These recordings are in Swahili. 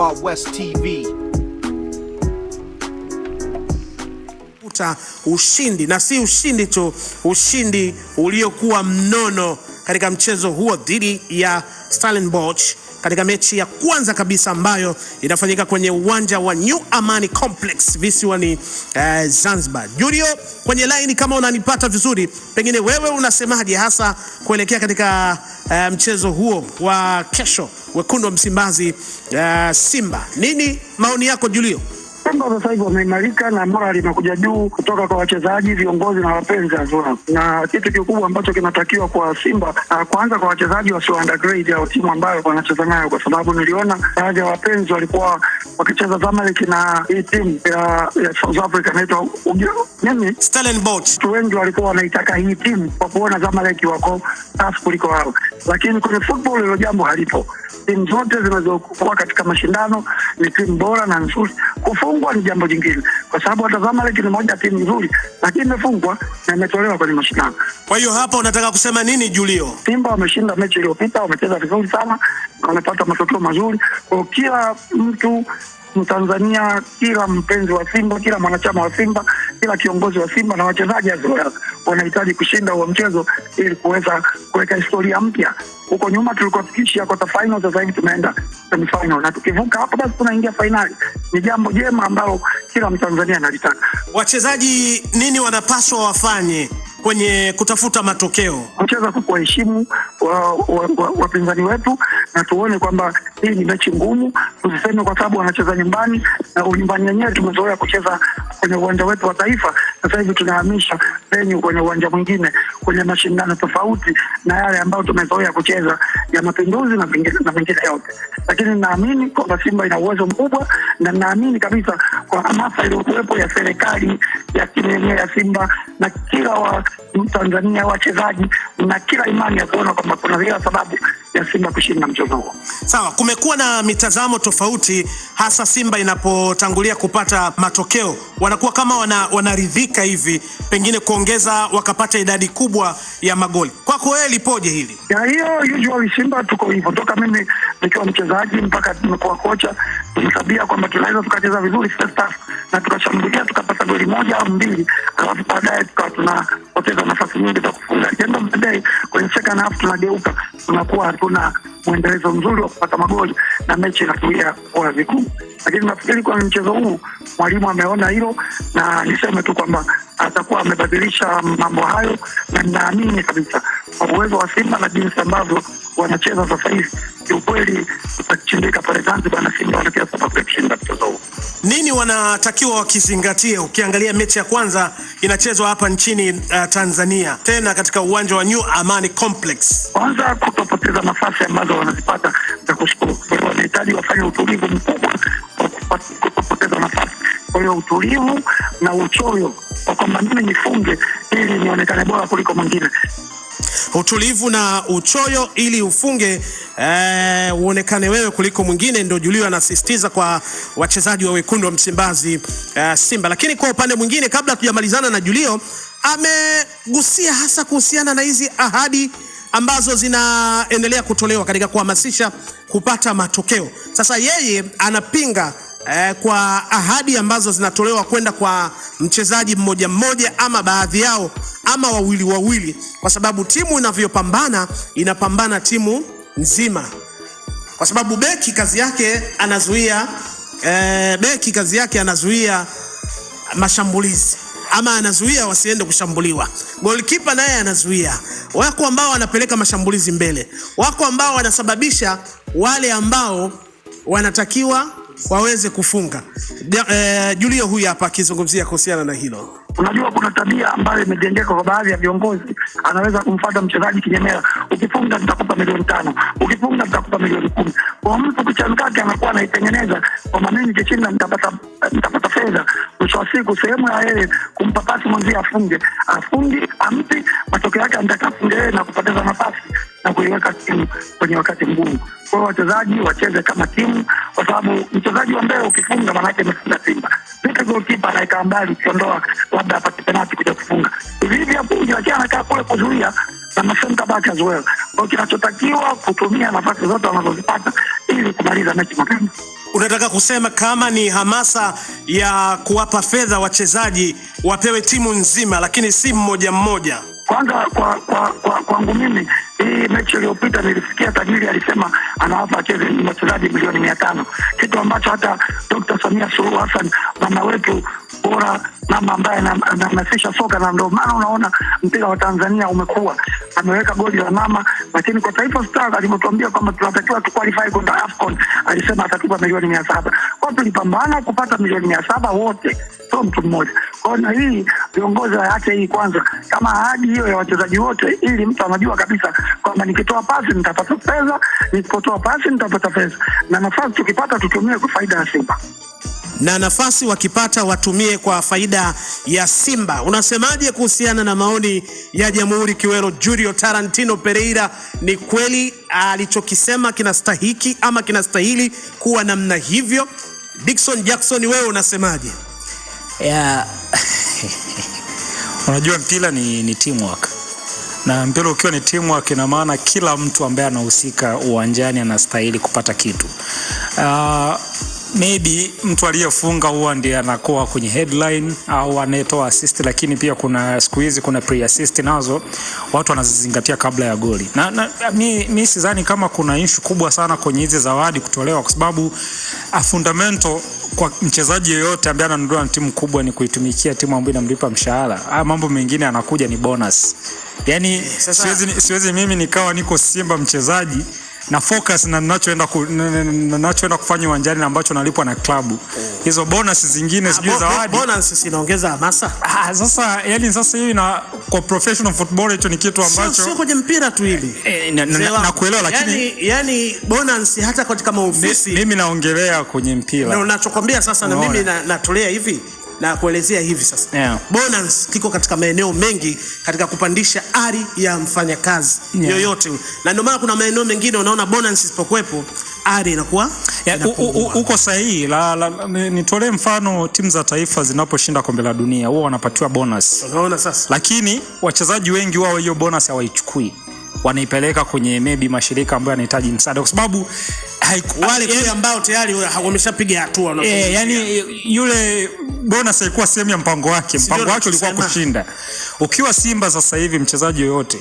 Wild West TV. Ushindi na si ushindi tu, ushindi uliokuwa mnono katika mchezo huo dhidi ya Stellenbosch katika mechi ya kwanza kabisa ambayo inafanyika kwenye uwanja wa New Amani Complex visiwani Zanzibar. Julio, kwenye line kama unanipata vizuri, pengine wewe unasemaje hasa kuelekea katika mchezo huo wa kesho, wekundu wa Msimbazi Simba? Nini maoni yako Julio? Simba sasa hivi wameimarika na morali inakuja juu kutoka kwa wachezaji, viongozi na wapenzi azwa. Na kitu kikubwa ambacho kinatakiwa kwa Simba, kwanza kwa wachezaji wasio undergrade au timu ambayo wanacheza nayo, kwa sababu niliona baadhi ya wapenzi walikuwa wakicheza Zamalek na hii timu ya South Africa inaitwa Stellenbosch. Watu wengi walikuwa wanaitaka hii timu kwa kuona Zamalek wako safi kuliko wao, lakini kwenye football hilo jambo halipo. Timu zote zinazokuwa katika mashindano ni timu bora na nzuri. Kufungwa ni jambo jingine, kwa sababu hata Zamalek ni moja timu nzuri, lakini imefungwa na imetolewa kwenye mashindano. Kwa hiyo hapa unataka kusema nini Julio? Simba wameshinda mechi iliyopita, wamecheza vizuri sana na wamepata matokeo mazuri. Kwa kila mtu Mtanzania, kila mpenzi wa Simba, kila mwanachama wa Simba, kila kiongozi wa Simba na wachezaji wanahitaji kushinda huo mchezo ili kuweza kuweka historia mpya. Huko nyuma tulikuwa tukiishia quarter final, sasa hivi tumeenda semi final, na tukivuka hapo basi tunaingia finali. Ni jambo jema ambalo kila Mtanzania analitaka. Wachezaji nini wanapaswa wafanye kwenye kutafuta matokeo? Kucheza kwa kuheshimu wapinzani wetu na tuone kwamba hii ni mechi ngumu. Tusiseme kwa sababu wanacheza nyumbani, na nyumbani yenyewe tumezoea kucheza kwenye uwanja wetu wa taifa. Sasa hivi tunahamisha venue kwenye uwanja mwingine, kwenye mashindano tofauti na yale ambayo tumezoea kucheza ya Mapinduzi na mengine yote. Lakini naamini kwamba Simba ina uwezo mkubwa, na naamini kabisa kwa hamasa iliyokuwepo ya serikali ya timu ya Simba na kila Mtanzania, wachezaji na kila imani ya kuona kwamba kuna kila sababu ya Simba kushinda mchezo huo. Sawa, kumekuwa na mitazamo tofauti, hasa Simba inapotangulia kupata matokeo wanakuwa kama wanaridhika hivi, pengine kuongeza wakapata idadi kubwa ya magoli. Kwako wewe lipoje hili? Ya hiyo usually Simba tuko hivyo toka mimi nikiwa mchezaji mpaka tumekuwa kocha, tumesabia kwamba tunaweza tukacheza vizuri first half na tukashambulia tukapata goli moja au mbili, alafu baadaye tukawa tunapoteza nafasi nyingi za kufunga. Jambo baadaye kwenye second half tunageuka, tunakuwa hatuna muendelezo mzuri wa kupata magoli na mechi inatuia kwa vigumu. Lakini nafikiri kwa mchezo huu mwalimu ameona hilo, na niseme tu kwamba atakuwa amebadilisha mambo hayo, na ninaamini kabisa kwa uwezo wa Simba na jinsi ambavyo wanacheza sasa hivi, kiukweli tutachindika pale Zanzibar na Simba wanakia sababu ya kushinda mchezo huu. Nini wanatakiwa wakizingatie? Ukiangalia mechi ya kwanza inachezwa hapa nchini Tanzania, tena katika uwanja wa New Amani Complex. Kwanza kutopoteza nafasi ambazo wanazipata za kushukuru. Wanahitaji wafanye utulivu mkubwa kutopoteza nafasi. Kwa hiyo utulivu na uchoyo kwa kwamba mimi nifunge ili nionekane bora kuliko mwingine. Utulivu na uchoyo ili ufunge uonekane wewe kuliko mwingine, ndio Julio anasisitiza kwa wachezaji wa wekundu wa Msimbazi Simba. Lakini kwa upande mwingine, kabla tujamalizana na Julio, amegusia hasa kuhusiana na hizi ahadi ambazo zinaendelea kutolewa katika kuhamasisha kupata matokeo. Sasa yeye anapinga kwa ahadi ambazo zinatolewa kwenda kwa mchezaji mmoja mmoja ama baadhi yao ama wawili, kwa sababu timu inavyopambana inapambana timu nzima, kwa sababu beki kazi yake anazuia mashambulizi ama anazuia wasiende kushambuliwa. Goalkeeper naye anazuia. Wako ambao wanapeleka mashambulizi mbele, wako ambao wanasababisha wale ambao wanatakiwa waweze kufunga. Julio huyu hapa akizungumzia kuhusiana na hilo. Unajua kuna tabia ambayo imejengeka kwa baadhi ya viongozi, anaweza kumfuata mchezaji kinyemela, ukifunga nitakupa milioni 5, ukifunga nitakupa milioni 10. Kwa mtu kichangake anakuwa anaitengeneza kwa mimi nikishinda nitapata fedha. Mwisho wa siku sehemu ya yeye kumpa pasi mwenzie afunge ampi, matokeo yake anataka afunge yeye na kupoteza nafasi na kuiweka timu kwenye wakati mgumu. Kwa hiyo wachezaji wacheze kama timu, kwa sababu mchezaji wa mbele ukifunga maana yake amefunga Simba. Vipi goalkeeper anaika mbali ukiondoa labda apate penalty kuja kufunga. Hivi hapo unajua anakaa kule kuzuia na center back as well. Kwa kinachotakiwa kutumia nafasi zote wanazozipata ili kumaliza mechi mapema. Unataka kusema kama ni hamasa ya kuwapa fedha wachezaji wapewe timu nzima lakini si mmoja mmoja? Kwanza kwangu mimi hii mechi iliyopita nilisikia tajiri alisema anawapa wachezaji milioni 500, kitu ambacho hata Dr. Samia Suluhu Hassan mama wetu bora, mama ambaye anahamasisha soka, na ndio maana unaona mpira wa Tanzania umekuwa, ameweka goli la mama. Lakini kwa Taifa Stars alipotuambia kwamba tunatakiwa qualify kwenda AFCON, alisema atatupa milioni 700. Kwa tulipambana kupata milioni 700 wote, sio mtu mmoja. Kwa na hii viongozi waache hii kwanza kama ahadi hiyo ya wachezaji wote, ili mtu anajua kabisa kwamba nikitoa pasi nitapata pesa, nisipotoa pasi nitapata pesa, na nafasi tukipata tutumie kwa faida ya Simba, na nafasi wakipata watumie kwa faida ya Simba. Unasemaje kuhusiana na maoni ya Jamhuri Kiwero Julio Tarantino Pereira? Ni kweli alichokisema kinastahiki ama kinastahili kuwa namna hivyo? Dickson Jackson, wewe unasemaje? Unajua mpira ni teamwork, na mpira ukiwa ni teamwork ina maana kila mtu ambaye anahusika uwanjani anastahili kupata kitu. Maybe mtu aliyefunga huwa ndiye anakuwa kwenye headline au anayetoa assist, lakini pia kuna siku hizi kuna pre-assist nazo watu wanazizingatia kabla ya goli. Na mimi sidhani kama kuna issue kubwa sana kwenye hizi zawadi kutolewa, kwa sababu fundamental kwa mchezaji yeyote ambaye ananunua timu kubwa ni kuitumikia timu ambayo inamlipa mshahara. Mambo mengine yanakuja ni bonus. Yaani siwezi mimi nikawa niko Simba mchezaji na focus na ninachoenda kufanya uwanjani na ambacho nalipwa na klabu. Hizo bonus zingine sijui zawadi. Bonus inaongeza hamasa. Sasa hivi na kwa professional football hicho ni kitu ambacho sio kwenye mpira tu hili. Na kuelewa, lakini yani bonus hata katika maofisi. Mimi naongelea kwenye mpira. Na unachokwambia sasa na mimi natolea hivi na kuelezea hivi sasa. Bonus kiko katika maeneo mengi katika kupandisha ari ya mfanyakazi yoyote. Na ndio maana kuna maeneo mengine unaona bonus isipokuepo ari inakuwa uko sahihi. Nitolee mfano timu za taifa zinaposhinda kombe la dunia huwa wanapatiwa bonus. Unaona sasa. Lakini wachezaji wengi wao hiyo bonus hawaichukui. Wanaipeleka kwenye maybe mashirika ambayo yanahitaji msaada, kwa sababu wale ambao tayari wameshapiga hatua. Yani yule bonus haikuwa sehemu ya mpango wake. Mpango wake ulikuwa kushinda. Ukiwa Simba sasa hivi mchezaji yoyote,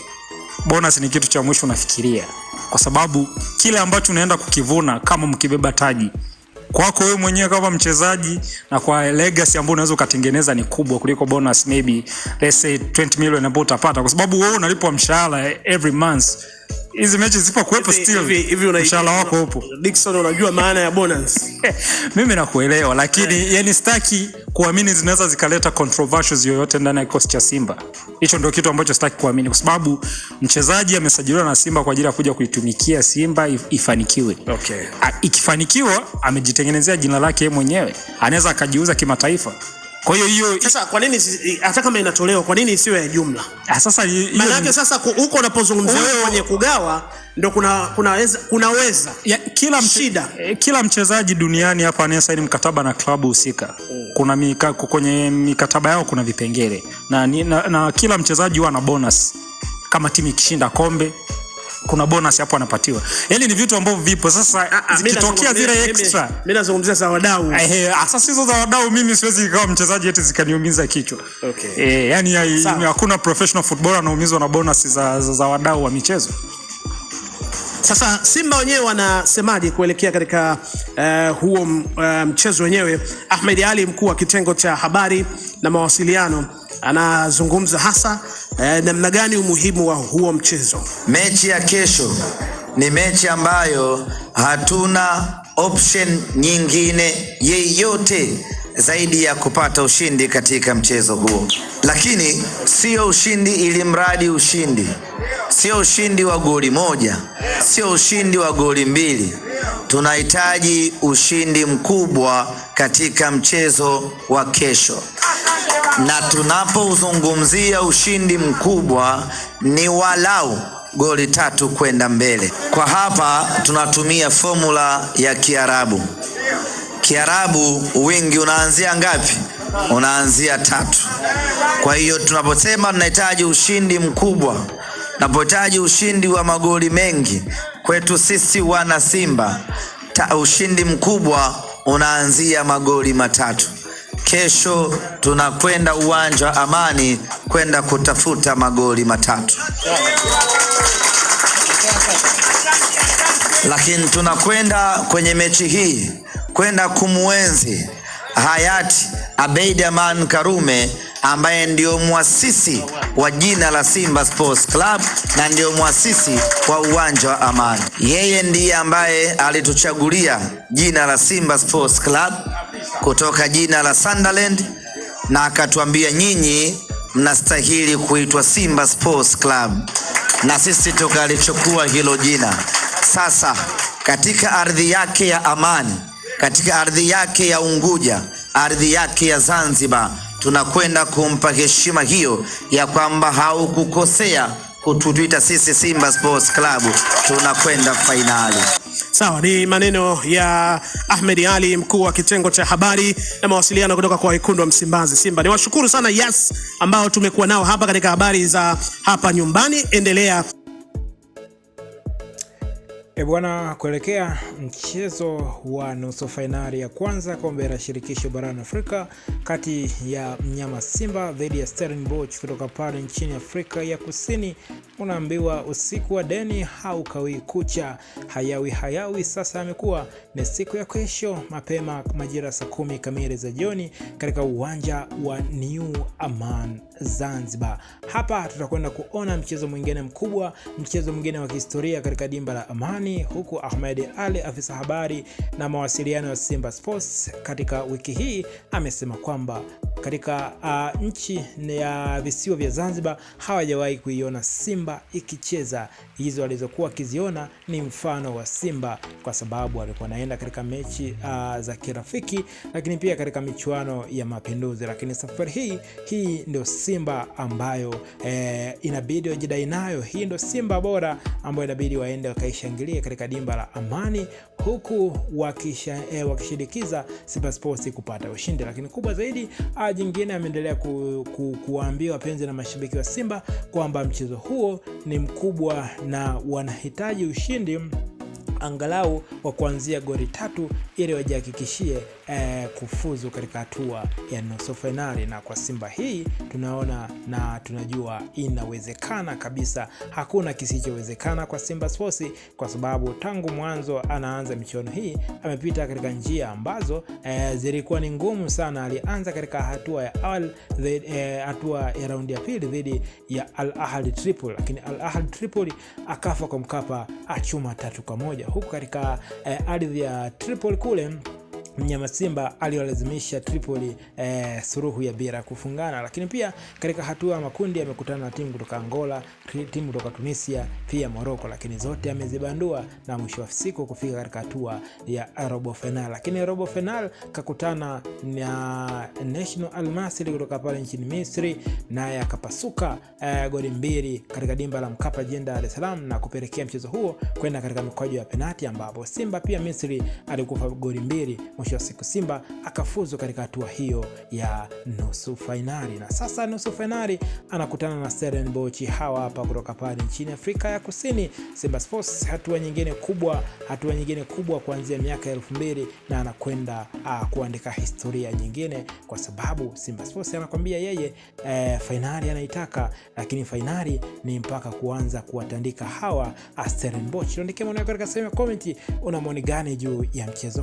bonus ni kitu cha mwisho unafikiria, kwa sababu kile ambacho unaenda kukivuna kama mkibeba taji kwako wewe mwenyewe kama mchezaji na kwa legacy ambayo unaweza kutengeneza ni kubwa kuliko bonus maybe let's say 20 million ambayo utapata, kwa sababu wewe unalipwa mshahara every month. Hizi mechi zipo kuepo still hivi mshahara wako upo. Dickson, unajua maana ya bonus? Mimi nakuelewa, lakini yani sitaki kuamini zinaweza zikaleta controversies yoyote ndani ya kikosi cha Simba. Hicho ndio kitu ambacho sitaki kuamini, kwa sababu mchezaji amesajiliwa na Simba kwa ajili ya kuja kuitumikia Simba ifanikiwe. Okay. Ikifanikiwa amejitengenezea jina lake yeye mwenyewe, anaweza akajiuza kimataifa. Kwa hiyo sasa kwa nini hata kama inatolewa kwa nini isiwe ya jumla? Sasa maana yake sasa huko unapozungumzia wewe kwenye kugawa ndio kunaweza kila mchezaji duniani hapa anayesaini mkataba na klabu husika. Kuna kwenye mikataba yao kuna vipengele na kila mchezaji huwa na bonus. Kama timu ikishinda kombe kuna bonus hapo anapatiwa. Yaani ni vitu ambavyo vipo. Sasa zikitokea zile extra, mimi nazungumzia za wadau. Sasa hizo za wadau mimi siwezi kama mchezaji eti zikaniumiza kichwa. Okay. Yani hakuna professional footballer anaumizwa na bonus za wadau wa michezo. Sasa Simba wenyewe wanasemaje kuelekea katika huo mchezo wenyewe? Ahmed Ali, mkuu wa kitengo cha habari na mawasiliano, anazungumza hasa namna gani umuhimu wa huo mchezo. Mechi ya kesho ni mechi ambayo hatuna option nyingine yeyote zaidi ya kupata ushindi katika mchezo huo. Lakini sio ushindi ili mradi ushindi. Sio ushindi wa goli moja, sio ushindi wa goli mbili. Tunahitaji ushindi mkubwa katika mchezo wa kesho. Na tunapozungumzia ushindi mkubwa ni walau goli 3 kwenda mbele. Kwa hapa tunatumia formula ya Kiarabu. Kiarabu wingi unaanzia ngapi? Unaanzia 3. Kwa hiyo tunaposema tunahitaji ushindi mkubwa, tunapohitaji ushindi wa magoli mengi, kwetu sisi wana Simba ushindi mkubwa unaanzia magoli matatu. Kesho tunakwenda uwanja wa Amani kwenda kutafuta magoli matatu. Lakini tunakwenda kwenye mechi hii kwenda kumuenzi hayati Abeid Aman Karume ambaye ndio muasisi wa jina la Simba Sports Club na ndio muasisi wa uwanja wa Amani. Yeye ndiye ambaye alituchagulia jina la Simba Sports Club kutoka jina la Sunderland na akatuambia nyinyi mnastahili kuitwa Simba Sports Club, na sisi tukalichukua hilo jina. Sasa katika ardhi yake ya Amani, katika ardhi yake ya Unguja, ardhi yake ya Zanzibar, tunakwenda kumpa heshima hiyo ya kwamba haukukosea kutuita sisi Simba Sports Club, tunakwenda fainali. Sawa, ni maneno ya Ahmed Ali, mkuu wa kitengo cha habari na mawasiliano kutoka kwa wekundu wa Msimbazi Simba. Niwashukuru sana Yas ambao tumekuwa nao hapa katika habari za hapa nyumbani. Endelea. Bwana, kuelekea mchezo wa nusu fainali ya kwanza kombe la shirikisho barani Afrika kati ya mnyama Simba dhidi ya Stellenbosch kutoka pale nchini Afrika ya Kusini, unaambiwa usiku wa deni haukawi kucha. Hayawi sasa amekuwa ni siku ya kesho mapema majira saa 10 kamili za jioni katika uwanja wa New Aman Zanzibar. Hapa tutakwenda kuona mchezo mwingine mkubwa, mchezo mwingine wa kihistoria katika dimba la Amani, huku Ahmed Ali, afisa habari na mawasiliano ya Simba Sports, katika wiki hii amesema kwamba katika nchi ya visiwa vya Zanzibar hawajawahi kuiona Simba ikicheza. Hizo alizokuwa akiziona ni mfano wa Simba, kwa sababu walikuwa naenda katika mechi za kirafiki, lakini pia katika michuano ya Mapinduzi. Lakini safari hii ndio Simba ambayo inabidi wajidai nayo. Hii ndio Simba bora ambayo inabidi waende wakaishangilie katika dimba la Amani, huku wakishirikiza Simba Sports kupata ushindi. Lakini kubwa zaidi jingine, ameendelea kuwaambia wapenzi na mashabiki wa Simba kwamba mchezo huo ni mkubwa na wanahitaji ushindi angalau wa kuanzia goli 3 ili wajihakikishie kufuzu katika hatua ya nusu finali. Na kwa Simba hii tunaona na tunajua inawezekana kabisa. Hakuna kisichowezekana kwa Simba Sports, kwa sababu tangu mwanzo anaanza michuano hii amepita katika njia ambazo zilikuwa ni ngumu sana. Alianza katika hatua ya awali, hatua ya raundi ya pili dhidi ya Al Ahly Tripoli, lakini Al Ahly Tripoli akafa kwa Mkapa achuma 3-1, huku katika ardhi ya Tripoli kule mnyama Simba aliwalazimisha Tripoli suruhu ya bila kufungana. Lakini pia katika hatua ya makundi amekutana na timu kutoka Angola, timu kutoka Tunisia, pia Morocco, lakini zote amezibandua na mwisho wa siku kufika katika hatua ya robo final. Lakini robo final kakutana na National Al Masry kutoka pale nchini Misri, naye akapasuka goli 2 katika dimba la Mkapa jijini Dar es Salaam, na kupelekea mchezo huo kwenda katika mikwaju ya penalti, ambapo Simba pia Misri alikufa goli 2. Mwisho wa siku Simba akafuzu katika hatua hiyo ya nusu finali. Na sasa nusu finali anakutana na Stellenbosch hawa hapa kutoka pale nchini Afrika ya Kusini. Simba Sports hatua nyingine kubwa kuanzia miaka 2000, na anakwenda kuandika historia nyingine, kwa sababu Simba Sports anakuambia yeye finali anaitaka, lakini finali ni mpaka kuanza kuwatandika hawa Stellenbosch. Ndio kama unaweka katika sehemu ya comment una maoni gani juu ya mchezo